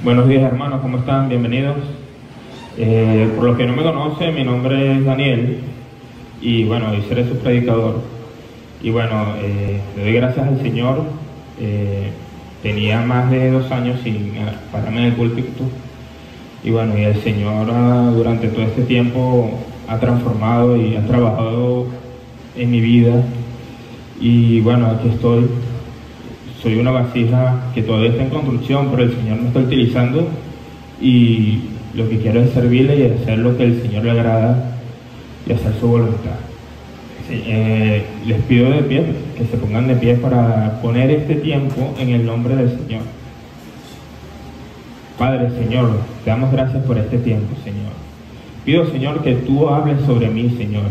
Buenos días, hermanos, ¿cómo están? Bienvenidos. Por los que no me conocen, mi nombre es Daniel y bueno, hoy seré su predicador. Y bueno, le doy gracias al Señor. Tenía más de 2 años sin pararme en el púlpito y bueno, y el Señor durante todo este tiempo ha transformado y ha trabajado en mi vida. Y bueno, aquí estoy. Soy una vasija que todavía está en construcción, pero el Señor me está utilizando y lo que quiero es servirle y hacer lo que el Señor le agrada y hacer su voluntad. Sí, les pido de pie, que se pongan de pie para poner este tiempo en el nombre del Señor. Padre, Señor, te damos gracias por este tiempo, Señor. Pido, Señor, que tú hables sobre mí, Señor.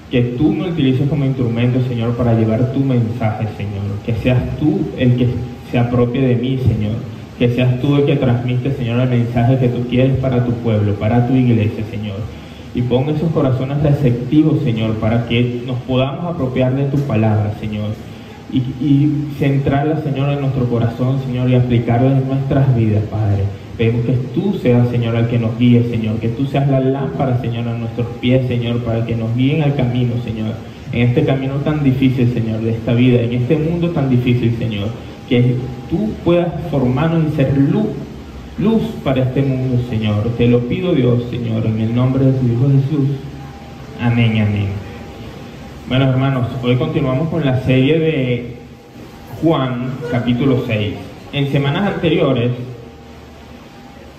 Que tú me utilices como instrumento, Señor, para llevar tu mensaje, Señor. Que seas tú el que se apropie de mí, Señor. Que seas tú el que transmite, Señor, el mensaje que tú quieres para tu pueblo, para tu iglesia, Señor. Y pon esos corazones receptivos, Señor, para que nos podamos apropiar de tu palabra, Señor. Y centrarla, Señor, en nuestro corazón, Señor, y aplicarla en nuestras vidas, Padre. Pedimos que tú seas, Señor, el que nos guíe, Señor. Que tú seas la lámpara, Señor, a nuestros pies, Señor, para que nos guíen al camino, Señor. En este camino tan difícil, Señor, de esta vida, en este mundo tan difícil, Señor. Que tú puedas formarnos y ser luz para este mundo, Señor. Te lo pido, Dios, Señor, en el nombre de tu Hijo Jesús. Amén, amén. Bueno, hermanos, hoy continuamos con la serie de Juan, capítulo 6. En semanas anteriores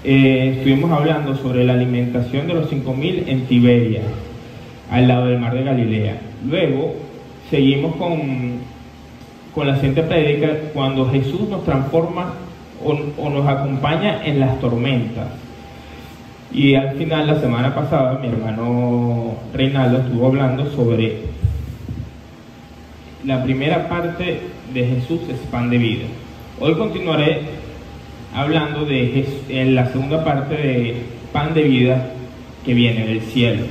estuvimos hablando sobre la alimentación de los 5.000 en Tiberia, al lado del mar de Galilea. Luego seguimos con la siguiente prédica, cuando Jesús nos transforma o nos acompaña en las tormentas. Y al final, la semana pasada, mi hermano Reinaldo estuvo hablando sobre la primera parte de Jesús es pan de vida. Hoy continuaré hablando en la segunda parte de pan de vida que viene del cielo.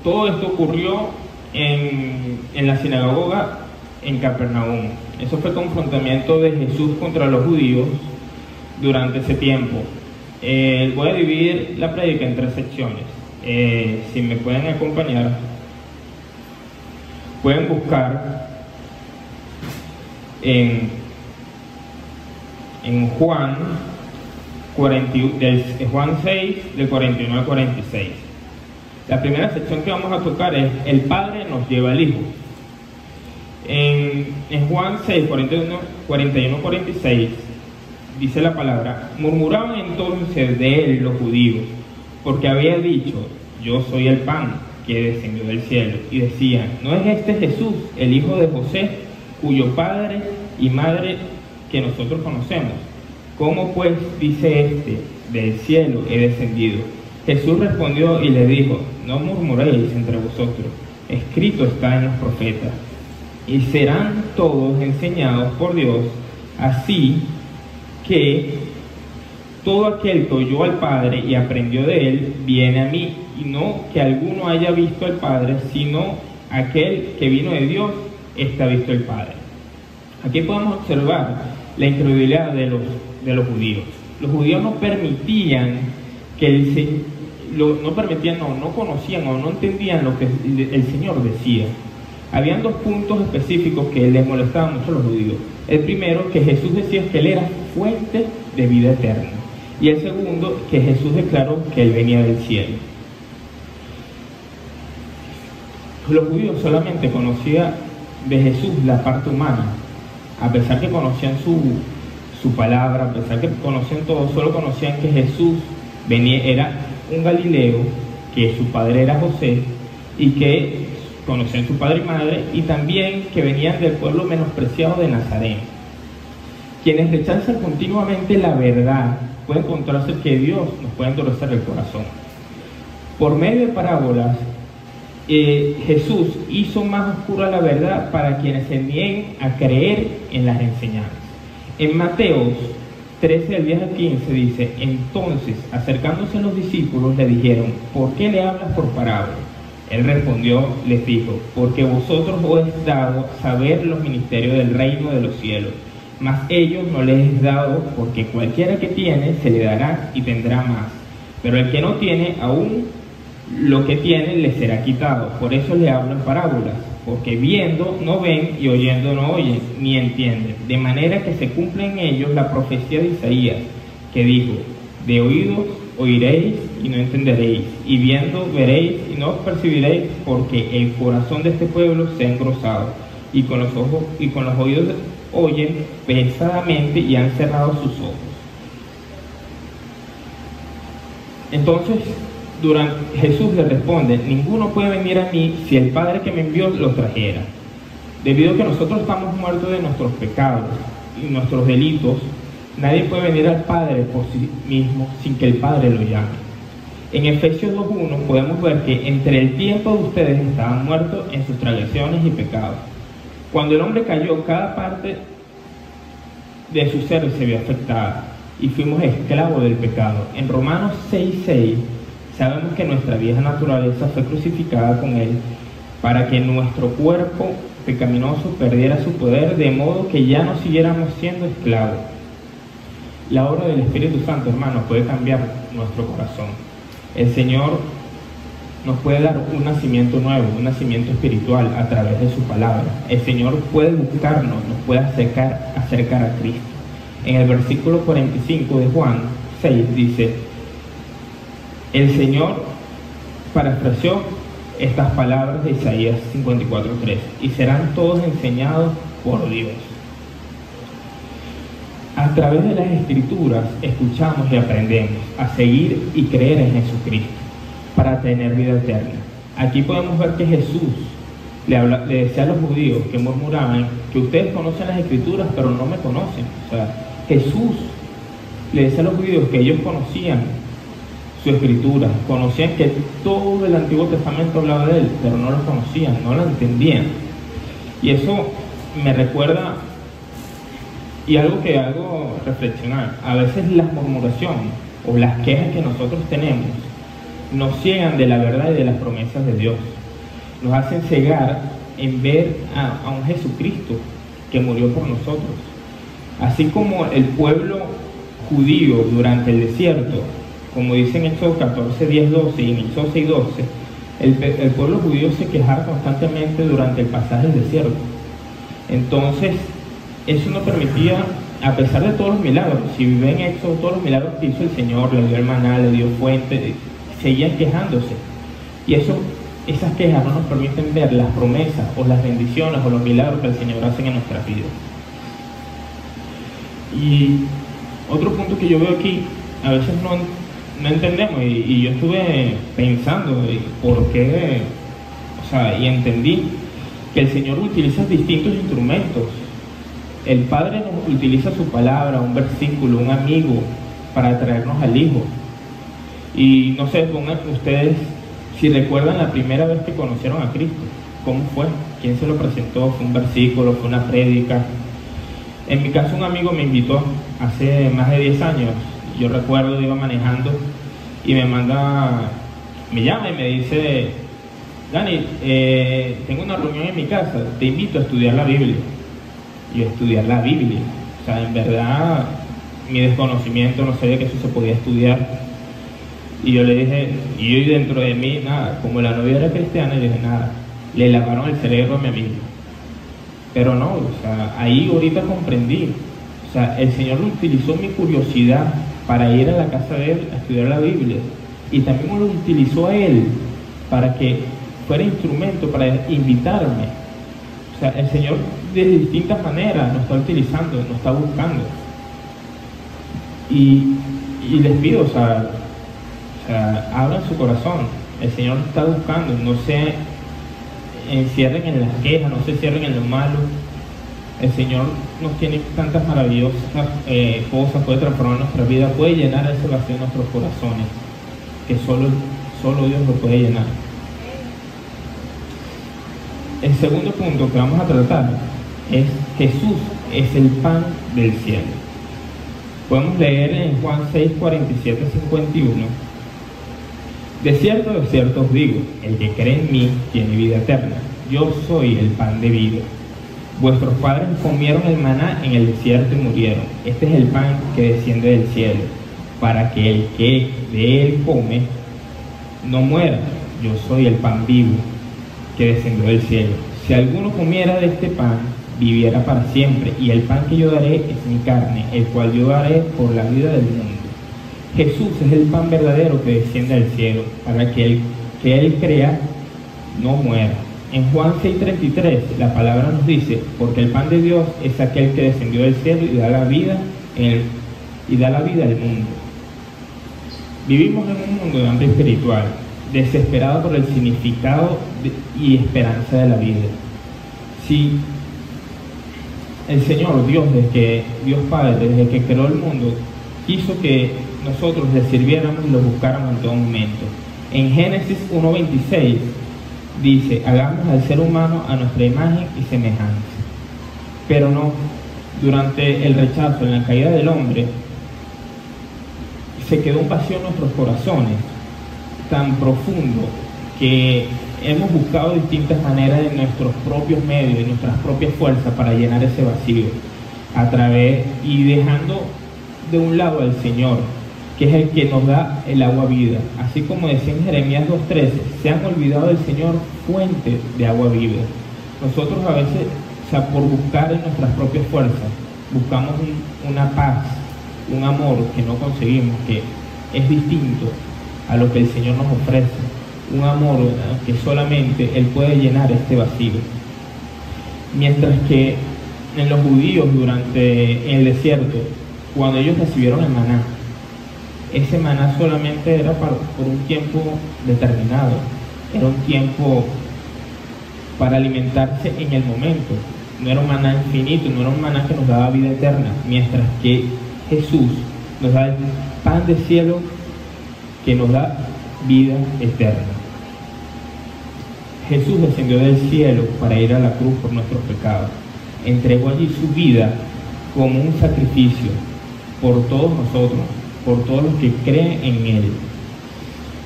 Todo esto ocurrió en la sinagoga en Capernaum. Eso fue el confrontamiento de Jesús contra los judíos durante ese tiempo. Voy a dividir la prédica en 3 secciones. Si me pueden acompañar, pueden buscar en Juan 6, del 41 al 46. La primera sección que vamos a tocar es el Padre nos lleva al Hijo. En Juan 6, 41, 46, dice la palabra: murmuraban entonces de él los judíos, porque había dicho, yo soy el pan que descendió del cielo. Y decían, ¿no es este Jesús, el hijo de José, cuyo padre y madre que nosotros conocemos? ¿Cómo pues dice este, del cielo he descendido? Jesús respondió y le dijo, no murmuréis entre vosotros, escrito está en los profetas, y serán todos enseñados por Dios, así que todo aquel que oyó al Padre y aprendió de él, viene a mí, y no que alguno haya visto al Padre, sino aquel que vino de Dios, está visto el Padre. Aquí podemos observar la incredulidad de los judíos. Los judíos no permitían que no conocían o no entendían lo que el Señor decía. Habían 2 puntos específicos que les molestaban mucho a los judíos. El primero, que Jesús decía que Él era fuente de vida eterna. Y el segundo, que Jesús declaró que Él venía del cielo. Los judíos solamente conocían de Jesús la parte humana. A pesar que conocían su palabra, a pesar que conocían todo, solo conocían que Jesús era un Galileo, que su padre era José, y que conocían su padre y madre, y también que venían del pueblo menospreciado de Nazaret. Quienes rechazan continuamente la verdad pueden encontrarse que Dios nos puede endurecer el corazón. Por medio de parábolas, Jesús hizo más oscura la verdad para quienes se nieguen a creer en las enseñanzas. En Mateo 13, del 10 al 15 dice, entonces acercándose los discípulos le dijeron, ¿por qué le hablas por parábolas? Él respondió, les dijo, porque vosotros os es dado saber los ministerios del reino de los cielos, mas ellos no les es dado, porque cualquiera que tiene se le dará y tendrá más. Pero el que no tiene, aún lo que tiene le será quitado. Por eso le hablo en parábolas, porque viendo no ven y oyendo no oyen, ni entienden. De manera que se cumple en ellos la profecía de Isaías, que dijo: de oídos oiréis y no entenderéis, y viendo veréis y no os percibiréis, porque el corazón de este pueblo se ha engrosado, y con los ojos y con los oídos oyen pesadamente y han cerrado sus ojos. Entonces Jesús le responde: ninguno puede venir a mí si el Padre que me envió lo trajera. Debido a que nosotros estamos muertos de nuestros pecados y nuestros delitos, nadie puede venir al Padre por sí mismo sin que el Padre lo llame. En Efesios 2:1 podemos ver que entre el tiempo de ustedes estaban muertos en sus transgresiones y pecados. Cuando el hombre cayó, cada parte de su ser se vio afectada y fuimos esclavos del pecado. En Romanos 6:6 sabemos que nuestra vieja naturaleza fue crucificada con él para que nuestro cuerpo pecaminoso perdiera su poder, de modo que ya no siguiéramos siendo esclavos. La obra del Espíritu Santo, hermanos, puede cambiar nuestro corazón. El Señor nos puede dar un nacimiento nuevo, un nacimiento espiritual a través de su palabra. El Señor puede buscarnos, nos puede acercar a Cristo. En el versículo 45 de Juan 6 dice: el Señor parafraseó estas palabras de Isaías 54:3: y serán todos enseñados por Dios. A través de las Escrituras escuchamos y aprendemos a seguir y creer en Jesucristo para tener vida eterna. Aquí podemos ver que Jesús le decía a los judíos que murmuraban que ustedes conocen las Escrituras pero no me conocen. O sea, Jesús le decía a los judíos que ellos conocían su Escritura, conocían que todo el Antiguo Testamento hablaba de él, pero no lo conocían, no lo entendían. Y eso me recuerda, y algo que hago reflexionar: a veces las murmuraciones o las quejas que nosotros tenemos nos ciegan de la verdad y de las promesas de Dios, nos hacen cegar en ver a un Jesucristo que murió por nosotros. Así como el pueblo judío durante el desierto, como dice en Éxodo 14, 10, 12 y en Éxodo 6, 12, el pueblo judío se quejaba constantemente durante el pasaje del desierto. Entonces, eso no permitía, a pesar de todos los milagros, si viven en Éxodo, todos los milagros que hizo el Señor, le dio el maná, le dio fuente, seguían quejándose. Y esas quejas no nos permiten ver las promesas o las bendiciones o los milagros que el Señor hace en nuestras vidas. Y otro punto que yo veo aquí, a veces no entendemos, y yo estuve pensando por qué, y entendí que el Señor utiliza distintos instrumentos. El Padre nos utiliza su palabra, un versículo, un amigo, para traernos al Hijo. Y no sé, pongan ustedes, si recuerdan la primera vez que conocieron a Cristo, ¿cómo fue? ¿Quién se lo presentó? ¿Fue un versículo? ¿Fue una prédica? En mi caso, un amigo me invitó hace más de 10 años. Yo recuerdo, iba manejando y me llama y me dice: Dani, tengo una reunión en mi casa, te invito a estudiar la Biblia. Y estudiar la Biblia, o sea, en verdad, mi desconocimiento, no sabía que eso se podía estudiar. Y yo le dije, y yo dentro de mí, nada, como la novia era cristiana, yo dije, nada, le lavaron el cerebro a mi amigo. Pero no, o sea, ahí ahorita comprendí, o sea, el Señor utilizó mi curiosidad para ir a la casa de él a estudiar la Biblia, y también lo utilizó a él para que fuera instrumento para invitarme. O sea, el Señor de distintas maneras nos está utilizando, nos está buscando. Y les pido, o sea, abran su corazón. El Señor está buscando, no se encierren en las quejas, no se encierren en lo malo. El Señor nos tiene tantas maravillosas cosas, puede transformar nuestra vida, puede llenar ese vacío en nuestros corazones, que solo Dios lo puede llenar. El segundo punto que vamos a tratar es: Jesús es el pan del cielo. Podemos leer en Juan 6, 47, 51. De cierto os digo, el que cree en mí tiene vida eterna. Yo soy el pan de vida. Vuestros padres comieron el maná en el desierto y murieron. Este es el pan que desciende del cielo, para que el que de él come no muera. Yo soy el pan vivo que descendió del cielo. Si alguno comiera de este pan, viviera para siempre, y el pan que yo daré es mi carne, el cual yo daré por la vida del mundo. Jesús es el pan verdadero que desciende del cielo, para que el que él crea no muera. En Juan 6:33 la palabra nos dice: porque el pan de Dios es aquel que descendió del cielo y da la vida al mundo. Vivimos en un mundo de hambre espiritual, desesperado por el significado y esperanza de la vida. Si el Señor Dios Padre, desde que creó el mundo, quiso que nosotros le sirviéramos y lo buscáramos en todo momento. En Génesis 1:26 dice: hagamos al ser humano a nuestra imagen y semejanza. Pero no, durante el rechazo, en la caída del hombre, se quedó un vacío en nuestros corazones tan profundo que hemos buscado distintas maneras de nuestros propios medios, de nuestras propias fuerzas para llenar ese vacío, y dejando de un lado al Señor, que es el que nos da el agua vida. Así como decía en Jeremías 2:13, se han olvidado del Señor, fuente de agua viva. Nosotros a veces, por buscar en nuestras propias fuerzas, buscamos una paz, un amor que no conseguimos, que es distinto a lo que el Señor nos ofrece, un amor que solamente Él puede llenar este vacío. Mientras que en los judíos en el desierto, cuando ellos recibieron el maná, ese maná solamente era por un tiempo determinado, era un tiempo para alimentarse en el momento, no era un maná infinito, no era un maná que nos daba vida eterna, mientras que Jesús nos da el pan del cielo que nos da vida eterna. Jesús descendió del cielo para ir a la cruz por nuestros pecados, entregó allí su vida como un sacrificio por todos nosotros, por todos los que creen en Él.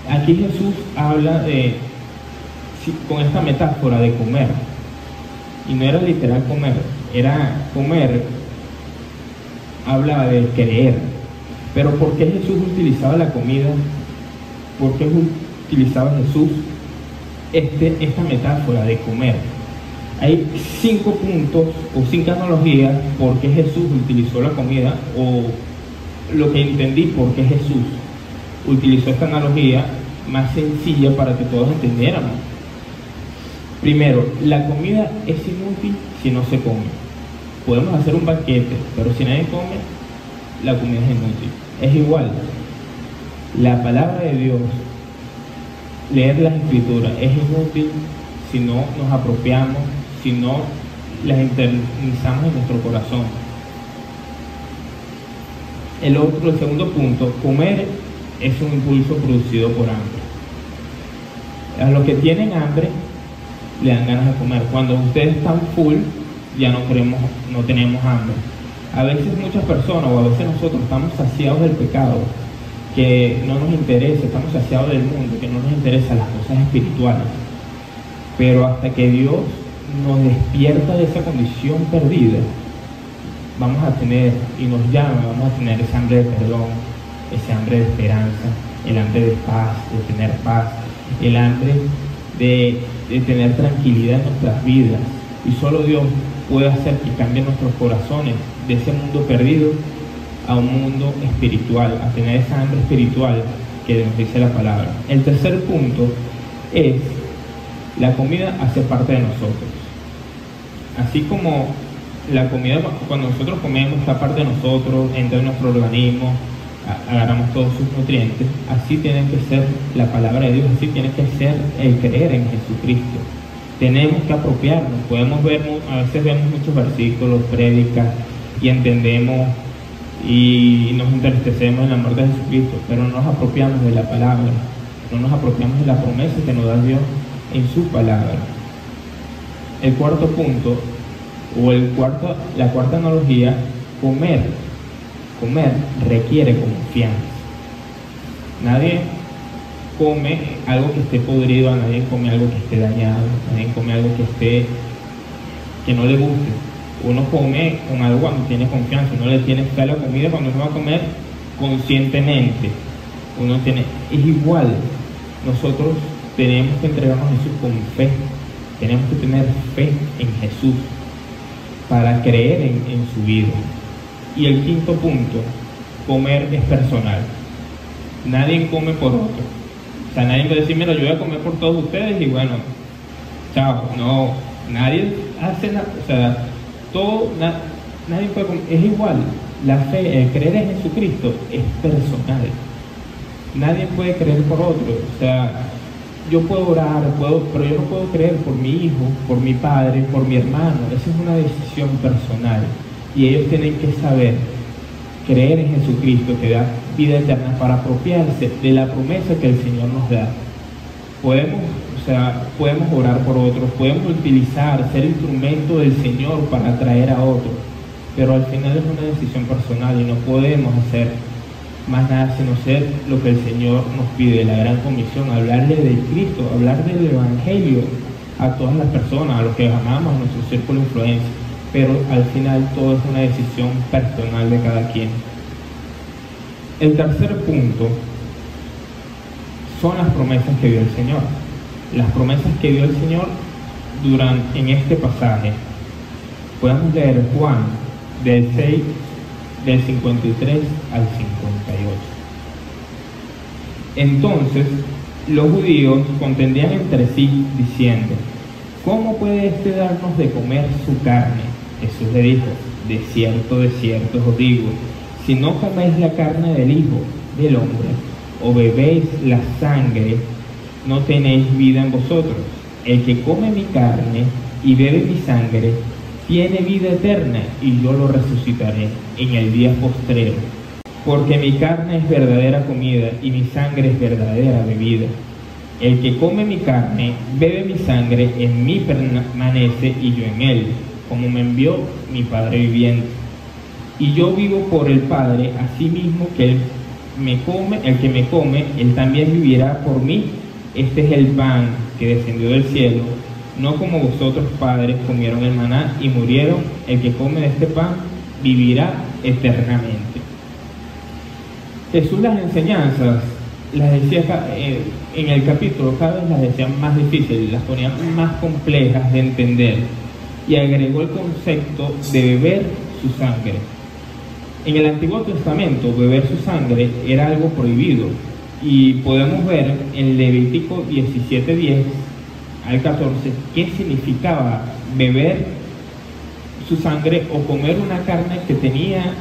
Aquí Jesús habla con esta metáfora de comer, y no era literal comer, era comer, habla de creer. Pero ¿por qué Jesús utilizaba la comida? ¿Por qué utilizaba Jesús esta metáfora de comer? Hay 5 puntos o 5 analogías por qué Jesús utilizó la comida, o lo que entendí por qué Jesús utilizó esta analogía más sencilla para que todos entendiéramos. Primero, la comida es inútil si no se come. Podemos hacer un banquete, pero si nadie come, la comida es inútil. Es igual, la palabra de Dios, leer las escrituras, es inútil si no nos apropiamos, si no las internalizamos en nuestro corazón. El segundo punto, comer es un impulso producido por hambre. A los que tienen hambre le dan ganas de comer. Cuando ustedes están full, ya no tenemos hambre. A veces muchas personas, o a veces nosotros, estamos saciados del pecado, que no nos interesa, estamos saciados del mundo, que no nos interesan las cosas espirituales. Pero hasta que Dios nos despierta de esa condición perdida, vamos a tener, y nos llama, vamos a tener ese hambre de perdón, ese hambre de esperanza, el hambre de paz, de tener paz, el hambre de tener tranquilidad en nuestras vidas. Y solo Dios puede hacer que cambie nuestros corazones de ese mundo perdido a un mundo espiritual, a tener esa hambre espiritual que nos dice la palabra. El tercer punto es: la comida hace parte de nosotros. Así como la comida, cuando nosotros comemos, está parte de nosotros, entra en nuestro organismo, agarramos todos sus nutrientes, así tiene que ser la palabra de Dios, así tiene que ser el creer en Jesucristo. Tenemos que apropiarnos. A veces vemos muchos versículos, prédicas, y entendemos y nos entristecemos en la muerte de Jesucristo, pero no nos apropiamos de la palabra, no nos apropiamos de la promesa que nos da Dios en su palabra. El cuarto punto, la cuarta analogía, comer requiere confianza. Nadie come algo que esté podrido, nadie come algo que esté dañado, nadie come algo que esté que no le guste. Uno come con algo cuando tiene confianza, uno le tiene fe a la comida cuando uno va a comer conscientemente. Es igual, nosotros tenemos que entregarnos a Jesús con fe, tenemos que tener fe en Jesús para creer en su vida. Y el quinto punto, comer es personal. Nadie come por otro. O sea, nadie puede decir, mira, yo voy a comer por todos ustedes y bueno, chao. No, nadie hace nada, o sea, nadie puede comer. Es igual, la fe, el creer en Jesucristo es personal. Nadie puede creer por otro. O sea, yo puedo orar, pero yo no puedo creer por mi hijo, por mi padre, por mi hermano. Esa es una decisión personal. Y ellos tienen que saber creer en Jesucristo, que da vida eterna, para apropiarse de la promesa que el Señor nos da. Podemos orar por otros, podemos utilizar, ser instrumento del Señor para atraer a otros, pero al final es una decisión personal y no podemos hacer más nada sino hacer lo que el Señor nos pide, la gran comisión, hablarle de Cristo, hablar del Evangelio a todas las personas, a los que amamos, a nuestro círculo de influencia, pero al final todo es una decisión personal de cada quien. El tercer punto son las promesas que dio el Señor. Las promesas que dio el Señor en este pasaje. Podemos leer Juan del 53 al 58. Entonces los judíos contendían entre sí diciendo: ¿cómo puede éste darnos de comer su carne? Jesús le dijo: de cierto os digo, si no coméis la carne del Hijo del Hombre o bebéis la sangre, no tenéis vida en vosotros. El que come mi carne y bebe mi sangre tiene vida eterna, y yo lo resucitaré en el día postrero. Porque mi carne es verdadera comida y mi sangre es verdadera bebida. El que come mi carne, bebe mi sangre, en mí permanece y yo en él, como me envió mi Padre viviente. Y yo vivo por el Padre, asimismo que el que me come, él también vivirá por mí. Este es el pan que descendió del cielo, no como vosotros padres comieron el maná y murieron. El que come de este pan vivirá eternamente. Jesús las enseñanzas las decía en el capítulo, cada vez las decía más difíciles, las ponía más complejas de entender, y agregó el concepto de beber su sangre. En el Antiguo Testamento, beber su sangre era algo prohibido, y podemos ver en Levítico 17:10 al 14 qué significaba beber su sangre o comer una carne que tenía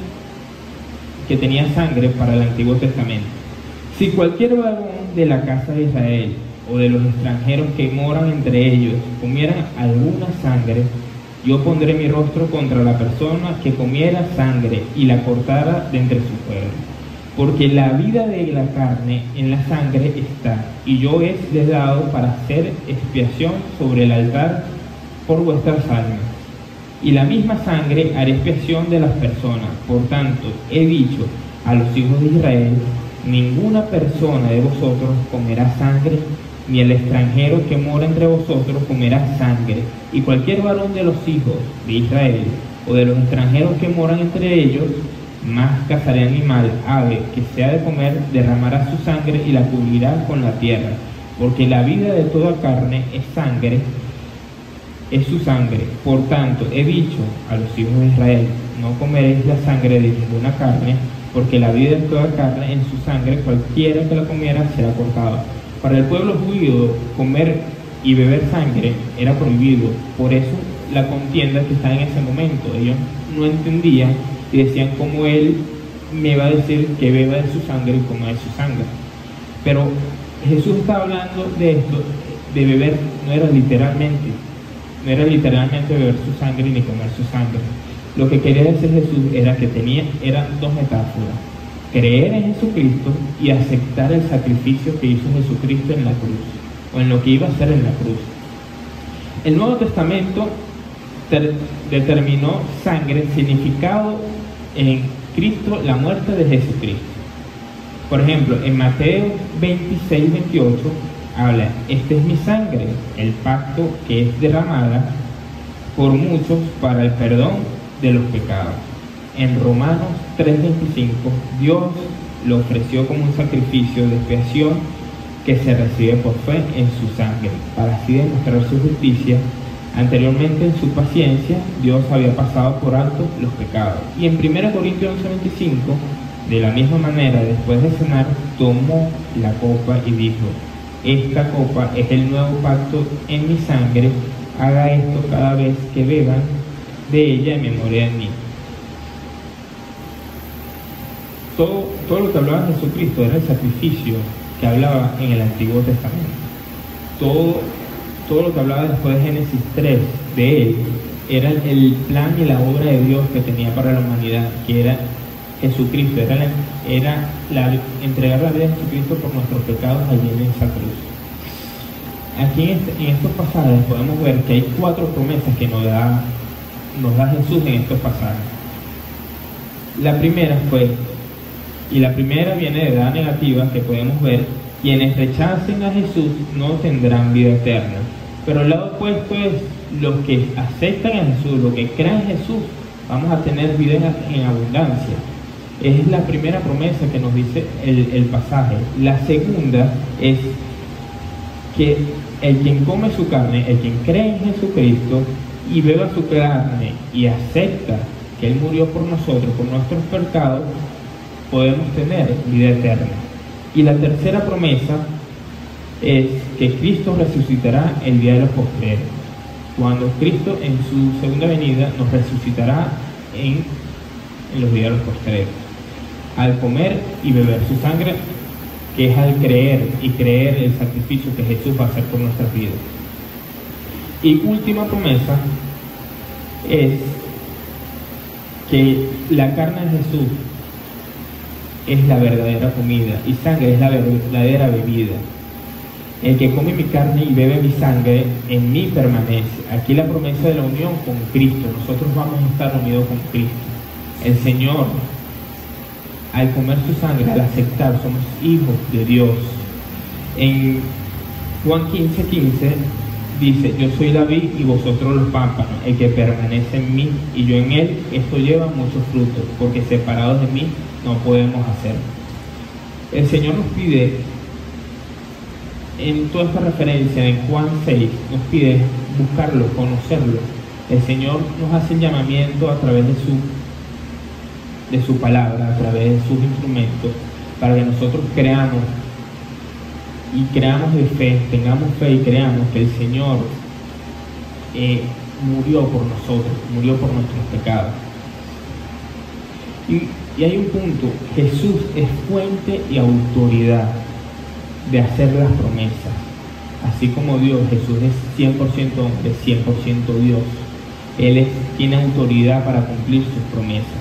sangre para el Antiguo Testamento. Si cualquier varón de la casa de Israel o de los extranjeros que moran entre ellos comieran alguna sangre, yo pondré mi rostro contra la persona que comiera sangre y la cortara de entre su pueblo. Porque la vida de la carne en la sangre está, y yo les he dado para hacer expiación sobre el altar por vuestras almas. Y la misma sangre hará expiación de las personas. Por tanto, he dicho a los hijos de Israel: ninguna persona de vosotros comerá sangre, ni el extranjero que mora entre vosotros comerá sangre. Y cualquier varón de los hijos de Israel o de los extranjeros que moran entre ellos, más cazaré animal, ave, que sea de comer, derramará su sangre y la cubrirá con la tierra. Porque la vida de toda carne es sangre, es su sangre. Por tanto, he dicho a los hijos de Israel: no comeréis la sangre de ninguna carne, porque la vida de toda carne en su sangre, cualquiera que la comiera será cortada. Para el pueblo judío, comer y beber sangre era prohibido. Por eso la contienda que está en ese momento. Ellos no entendían y decían: ¿cómo él me va a decir que beba de su sangre y coma de su sangre? Pero Jesús está hablando de esto, de beber, no era literalmente beber su sangre ni comer su sangre. Lo que quería decir Jesús era que eran dos metáforas: creer en Jesucristo y aceptar el sacrificio que hizo Jesucristo en la cruz, o en lo que iba a hacer en la cruz. El Nuevo Testamento determinó sangre, significado en Cristo, la muerte de Jesucristo. Por ejemplo, en Mateo 26:28 habla: este es mi sangre, el pacto que es derramada por muchos para el perdón de los pecados. En Romanos 3:25, Dios lo ofreció como un sacrificio de expiación que se recibe por fe en su sangre, para así demostrar su justicia. Anteriormente, en su paciencia, Dios había pasado por alto los pecados. Y en 1 Corintios 11:25, de la misma manera, después de cenar, tomó la copa y dijo: esta copa es el nuevo pacto en mi sangre, haga esto cada vez que beban de ella en memoria de mí. Todo lo que hablaba Jesucristo era el sacrificio que hablaba en el Antiguo Testamento. Todo lo que hablaba después de Génesis 3 de él era el plan y la obra de Dios que tenía para la humanidad, que era Jesucristo, era entregar la vida de Jesucristo por nuestros pecados allí en esa cruz. Aquí en estos pasajes podemos ver que hay 4 promesas que nos da Jesús en estos pasajes. La primera viene de edad negativa, que podemos ver: quienes rechacen a Jesús no tendrán vida eterna. Pero el lado opuesto es: los que aceptan a Jesús, los que creen en Jesús, vamos a tener vida en abundancia. Es la primera promesa que nos dice el pasaje. La segunda es que el quien come su carne, el quien cree en Jesucristo y beba su carne y acepta que Él murió por nosotros, por nuestros pecados, podemos tener vida eterna. Y la tercera promesa es que Cristo resucitará el día de los postreros. Cuando Cristo en su segunda venida nos resucitará en los días de los postreros, al comer y beber su sangre, que es al creer el sacrificio que Jesús va a hacer por nuestras vidas. Y última promesa es que la carne de Jesús es la verdadera comida y sangre es la verdadera bebida. El que come mi carne y bebe mi sangre, en mí permanece. Aquí la promesa de la unión con Cristo. Nosotros vamos a estar unidos con Cristo. El Señor, al comer su sangre, al aceptar, somos hijos de Dios. En Juan 15:15 dice: yo soy la vid y vosotros los pámpanos. El que permanece en mí y yo en él, esto lleva muchos frutos, porque separados de mí no podemos hacer. El Señor nos pide, en toda esta referencia en Juan 6, nos pide buscarlo, conocerlo. El Señor nos hace el llamamiento a través de su palabra, a través de sus instrumentos, para que nosotros creamos de fe, tengamos fe y creamos que el Señor murió por nosotros, murió por nuestros pecados. Y hay un punto: Jesús es fuente y autoridad de hacer las promesas. Así como Dios, Jesús es 100% hombre, 100% Dios. Él tiene autoridad para cumplir sus promesas.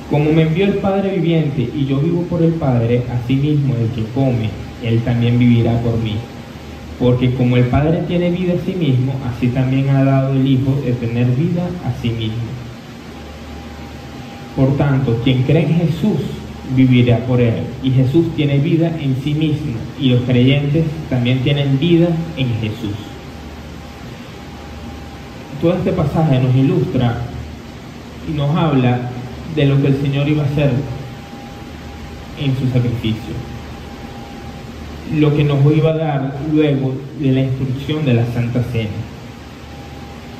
Como me envió el Padre viviente y yo vivo por el Padre, asimismo el que come, él también vivirá por mí. Porque como el Padre tiene vida a sí mismo, así también ha dado el Hijo de tener vida a sí mismo. Por tanto, quien cree en Jesús vivirá por él. Y Jesús tiene vida en sí mismo, y los creyentes también tienen vida en Jesús. Todo este pasaje nos ilustra y nos habla de lo que el Señor iba a hacer en su sacrificio, lo que nos iba a dar luego de la instrucción de la Santa Cena.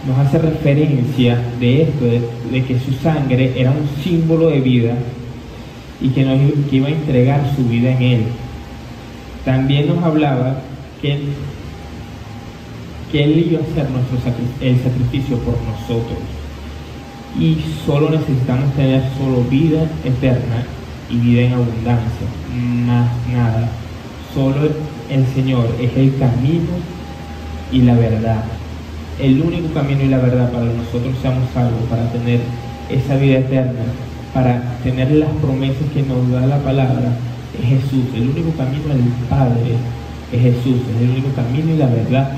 Nos hace referencia de esto, de que su sangre era un símbolo de vida y que iba a entregar su vida en él. También nos hablaba que él iba a hacer el sacrificio por nosotros, y solo necesitamos tener solo vida eterna y vida en abundancia, más nada. Solo el Señor es el camino y la verdad, el único camino y la verdad para que nosotros seamos salvos, para tener esa vida eterna, para tener las promesas que nos da la palabra. Es Jesús. El único camino al Padre es Jesús, es el único camino y la verdad.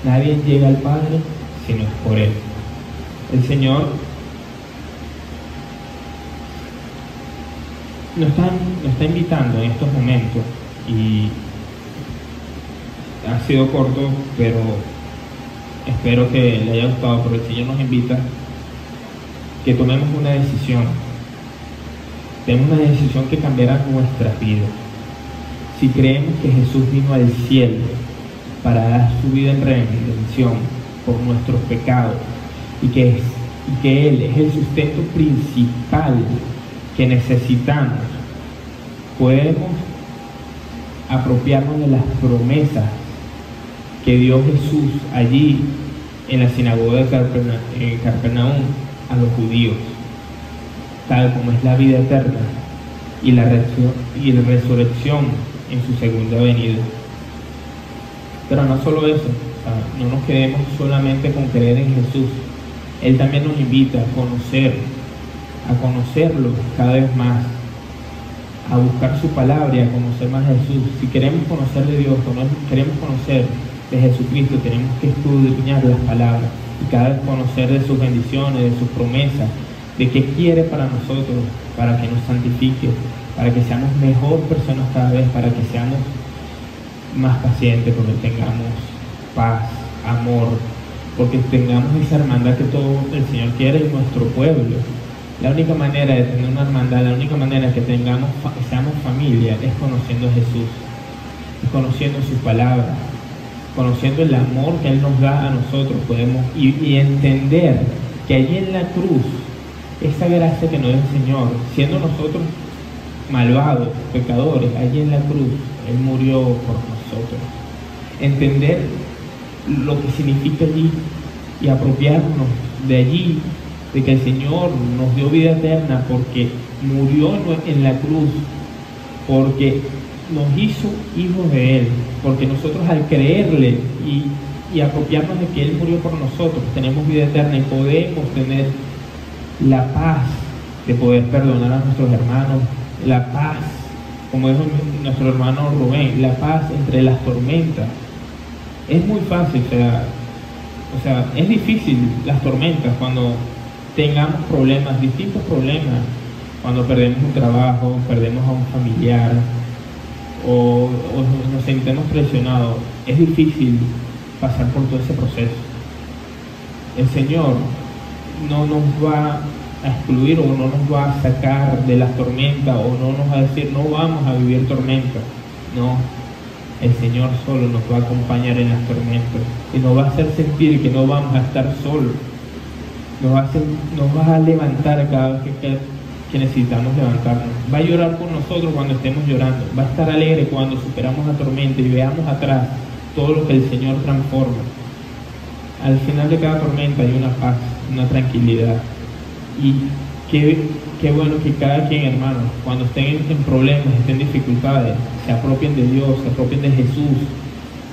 Nadie llega al Padre si no es por Él. El Señor nos está invitando en estos momentos, y ha sido corto, pero espero que le haya gustado, pero el Señor nos invita que tomemos una decisión. Tenemos una decisión que cambiará nuestras vidas. Si creemos que Jesús vino al cielo para dar su vida en redención por nuestros pecados y que Él es el sustento principal que necesitamos, podemos apropiarnos de las promesas que dio Jesús allí en la sinagoga de Capernaum a los judíos, tal como es la vida eterna y la resurrección en su segunda venida. Pero no solo eso, no nos quedemos solamente con creer en Jesús. Él también nos invita a conocerlo cada vez más, a buscar su palabra y a conocer más a Jesús. Si queremos conocer de Dios, queremos conocer de Jesucristo, tenemos que escudriñar las palabras y cada vez conocer de sus bendiciones, de sus promesas, de qué quiere para nosotros, para que nos santifique, para que seamos mejor personas cada vez, para que seamos más pacientes, porque tengamos paz, amor, porque tengamos esa hermandad que todo el Señor quiere en nuestro pueblo. La única manera de tener una hermandad, la única manera que seamos familia es conociendo a Jesús, es conociendo su palabra, conociendo el amor que Él nos da a nosotros, podemos y entender que allí en la cruz, esa gracia que nos da el Señor, siendo nosotros malvados, pecadores, allí en la cruz, Él murió por nosotros. Entender lo que significa allí y apropiarnos de allí, de que el Señor nos dio vida eterna porque murió en la cruz, porque nos hizo hijos de Él, porque nosotros al creerle y apropiarnos de que Él murió por nosotros, tenemos vida eterna y podemos tener la paz de poder perdonar a nuestros hermanos, la paz, como dijo nuestro hermano Rubén, la paz entre las tormentas. Es muy fácil, o sea, es difícil las tormentas cuando tengamos problemas, distintos problemas, cuando perdemos un trabajo, perdemos a un familiar o nos sentimos presionados. Es difícil pasar por todo ese proceso. El Señor no nos va a excluir o no nos va a sacar de las tormentas o no nos va a decir no vamos a vivir tormentas. No, el Señor solo nos va a acompañar en las tormentas y nos va a hacer sentir que no vamos a estar solos. Nos va a levantar cada vez que necesitamos levantarnos. Va a llorar con nosotros cuando estemos llorando. Va a estar alegre cuando superamos la tormenta y veamos atrás todo lo que el Señor transforma. Al final de cada tormenta hay una paz, una tranquilidad. Y qué bueno que cada quien, hermanos, cuando estén en problemas, estén en dificultades, se apropien de Dios, se apropien de Jesús,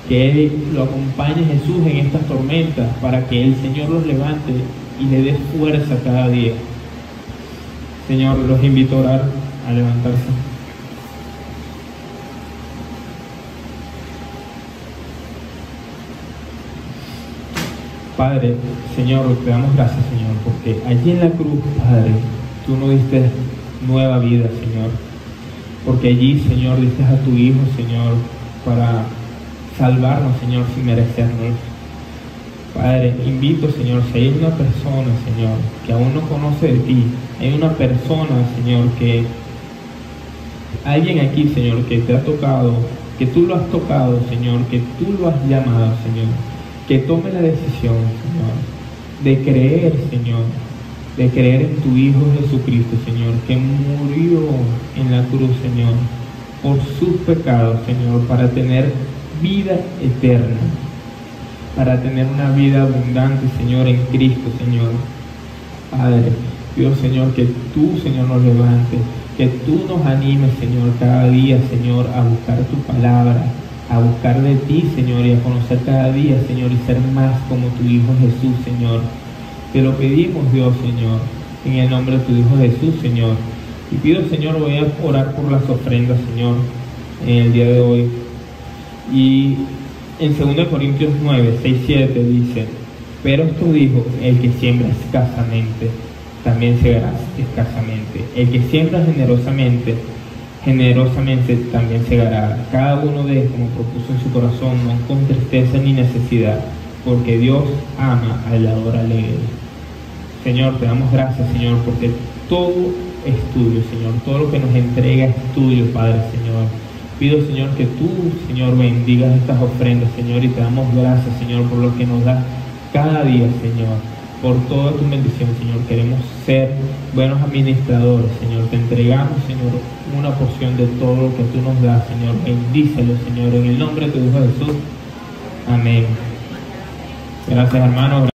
que Él lo acompañe Jesús en estas tormentas para que el Señor los levante y le dé fuerza cada día. Señor, los invito a orar, a levantarse. Padre, Señor, te damos gracias, Señor, porque allí en la cruz, Padre, tú nos diste nueva vida, Señor. Porque allí, Señor, diste a tu Hijo, Señor, para salvarnos, Señor, sin merecernos. Padre, invito, Señor, si hay una persona, Señor, que aún no conoce de ti, hay una persona, Señor, que alguien aquí, Señor, que te ha tocado, que tú lo has tocado, Señor, que tú lo has llamado, Señor, que tome la decisión, Señor, de creer, Señor, de creer en tu Hijo Jesucristo, Señor, que murió en la cruz, Señor, por sus pecados, Señor, para tener vida eterna, para tener una vida abundante, Señor, en Cristo, Señor. Padre, pido, Señor, que tú, Señor, nos levantes, que tú nos animes, Señor, cada día, Señor, a buscar tu palabra, a buscar de ti, Señor, y a conocer cada día, Señor, y ser más como tu Hijo Jesús, Señor. Te lo pedimos, Dios, Señor, en el nombre de tu Hijo Jesús, Señor. Y pido, Señor, voy a orar por las ofrendas, Señor, en el día de hoy. Y en 2 Corintios 9, 6, 7 dice: pero esto dijo, el que siembra escasamente, también segará escasamente. El que siembra generosamente, generosamente también segará. Cada uno de como propuso en su corazón, no con tristeza ni necesidad, porque Dios ama al dador alegre. Señor, te damos gracias, Señor, porque todo es tuyo, Señor. Todo lo que nos entrega es tuyo, Padre, Señor. Pido, Señor, que tú, Señor, bendigas estas ofrendas, Señor, y te damos gracias, Señor, por lo que nos das cada día, Señor, por toda tu bendición, Señor. Queremos ser buenos administradores, Señor. Te entregamos, Señor, una porción de todo lo que tú nos das, Señor. Bendícelo, Señor, en el nombre de tu Hijo Jesús. Amén. Gracias, hermanos.